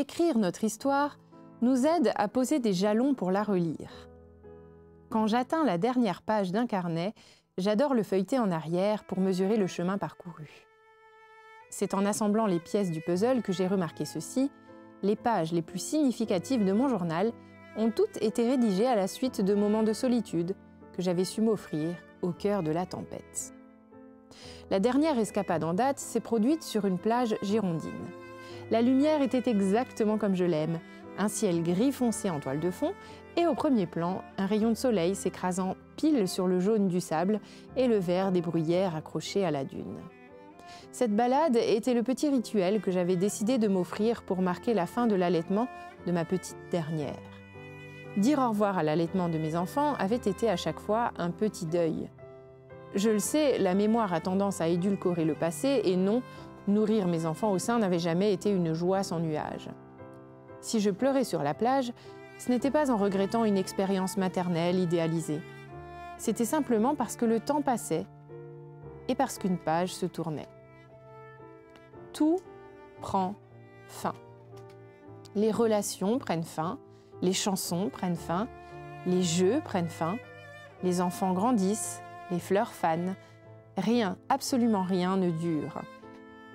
Écrire notre histoire nous aide à poser des jalons pour la relire. Quand j'atteins la dernière page d'un carnet, j'adore le feuilleter en arrière pour mesurer le chemin parcouru. C'est en assemblant les pièces du puzzle que j'ai remarqué ceci: les pages les plus significatives de mon journal ont toutes été rédigées à la suite de moments de solitude que j'avais su m'offrir au cœur de la tempête. La dernière escapade en date s'est produite sur une plage girondine. La lumière était exactement comme je l'aime, un ciel gris foncé en toile de fond et au premier plan, un rayon de soleil s'écrasant pile sur le jaune du sable et le vert des bruyères accrochées à la dune. Cette balade était le petit rituel que j'avais décidé de m'offrir pour marquer la fin de l'allaitement de ma petite dernière. Dire au revoir à l'allaitement de mes enfants avait été à chaque fois un petit deuil. Je le sais, la mémoire a tendance à édulcorer le passé et non, nourrir mes enfants au sein n'avait jamais été une joie sans nuage. Si je pleurais sur la plage, ce n'était pas en regrettant une expérience maternelle idéalisée. C'était simplement parce que le temps passait et parce qu'une page se tournait. Tout prend fin. Les relations prennent fin, les chansons prennent fin, les jeux prennent fin, les enfants grandissent, les fleurs fanent. Rien, absolument rien ne dure.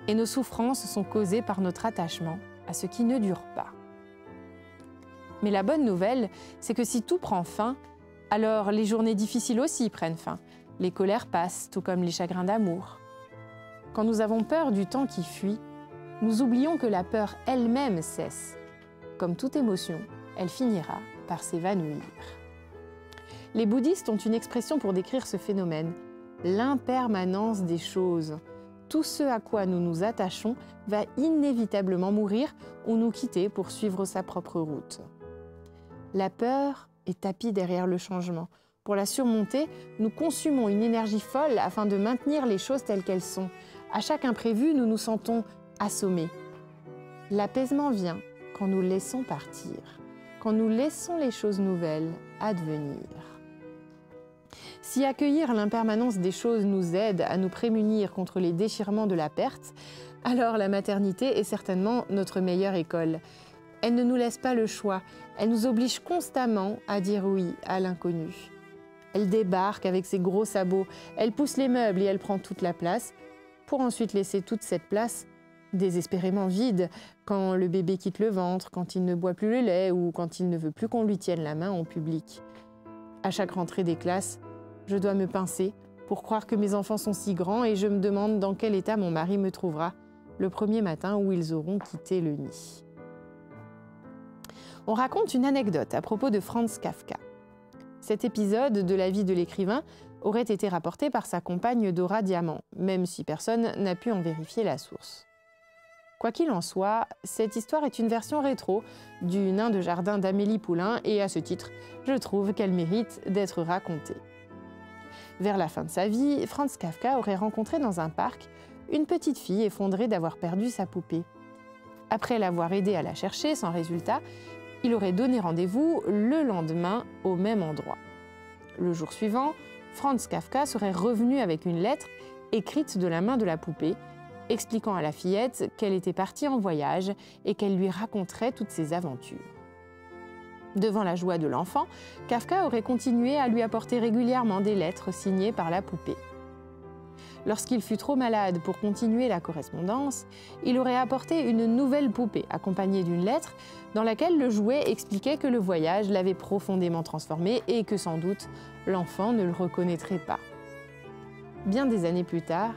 Et nos souffrances sont causées par notre attachement à ce qui ne dure pas. Mais la bonne nouvelle, c'est que si tout prend fin, alors les journées difficiles aussi prennent fin. Les colères passent, tout comme les chagrins d'amour. Quand nous avons peur du temps qui fuit, nous oublions que la peur elle-même cesse. Comme toute émotion, elle finira par s'évanouir. Les bouddhistes ont une expression pour décrire ce phénomène: l'impermanence des choses. Tout ce à quoi nous nous attachons va inévitablement mourir ou nous quitter pour suivre sa propre route. La peur est tapie derrière le changement. Pour la surmonter, nous consumons une énergie folle afin de maintenir les choses telles qu'elles sont. À chaque imprévu, nous nous sentons assommés. L'apaisement vient quand nous laissons partir, quand nous laissons les choses nouvelles advenir. Si accueillir l'impermanence des choses nous aide à nous prémunir contre les déchirements de la perte, alors la maternité est certainement notre meilleure école. Elle ne nous laisse pas le choix, elle nous oblige constamment à dire oui à l'inconnu. Elle débarque avec ses gros sabots, elle pousse les meubles et elle prend toute la place, pour ensuite laisser toute cette place désespérément vide quand le bébé quitte le ventre, quand il ne boit plus le lait ou quand il ne veut plus qu'on lui tienne la main en public. À chaque rentrée des classes, je dois me pincer pour croire que mes enfants sont si grands et je me demande dans quel état mon mari me trouvera le premier matin où ils auront quitté le nid. On raconte une anecdote à propos de Franz Kafka. Cet épisode de la vie de l'écrivain aurait été rapporté par sa compagne Dora Diamant, même si personne n'a pu en vérifier la source. Quoi qu'il en soit, cette histoire est une version rétro du nain de jardin d'Amélie Poulain et à ce titre, je trouve qu'elle mérite d'être racontée. Vers la fin de sa vie, Franz Kafka aurait rencontré dans un parc une petite fille effondrée d'avoir perdu sa poupée. Après l'avoir aidée à la chercher sans résultat, il aurait donné rendez-vous le lendemain au même endroit. Le jour suivant, Franz Kafka serait revenu avec une lettre écrite de la main de la poupée, expliquant à la fillette qu'elle était partie en voyage et qu'elle lui raconterait toutes ses aventures. Devant la joie de l'enfant, Kafka aurait continué à lui apporter régulièrement des lettres signées par la poupée. Lorsqu'il fut trop malade pour continuer la correspondance, il aurait apporté une nouvelle poupée accompagnée d'une lettre dans laquelle le jouet expliquait que le voyage l'avait profondément transformé et que sans doute l'enfant ne le reconnaîtrait pas. Bien des années plus tard,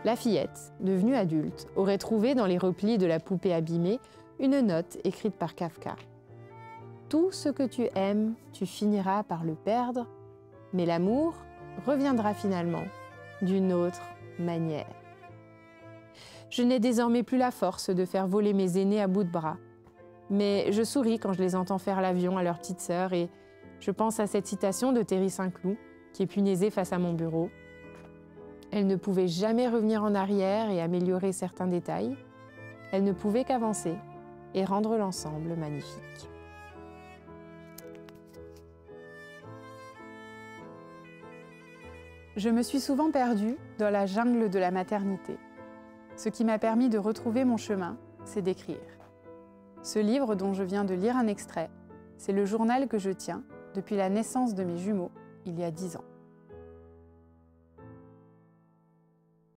la fillette, devenue adulte, aurait trouvé dans les replis de la poupée abîmée une note écrite par Kafka. Tout ce que tu aimes, tu finiras par le perdre, mais l'amour reviendra finalement d'une autre manière. Je n'ai désormais plus la force de faire voler mes aînés à bout de bras, mais je souris quand je les entends faire l'avion à leur petite sœur et je pense à cette citation de Terry Saint-Cloud qui est punaisée face à mon bureau. Elle ne pouvait jamais revenir en arrière et améliorer certains détails. Elle ne pouvait qu'avancer et rendre l'ensemble magnifique. Je me suis souvent perdue dans la jungle de la maternité. Ce qui m'a permis de retrouver mon chemin, c'est d'écrire. Ce livre dont je viens de lire un extrait, c'est le journal que je tiens depuis la naissance de mes jumeaux, il y a 10 ans.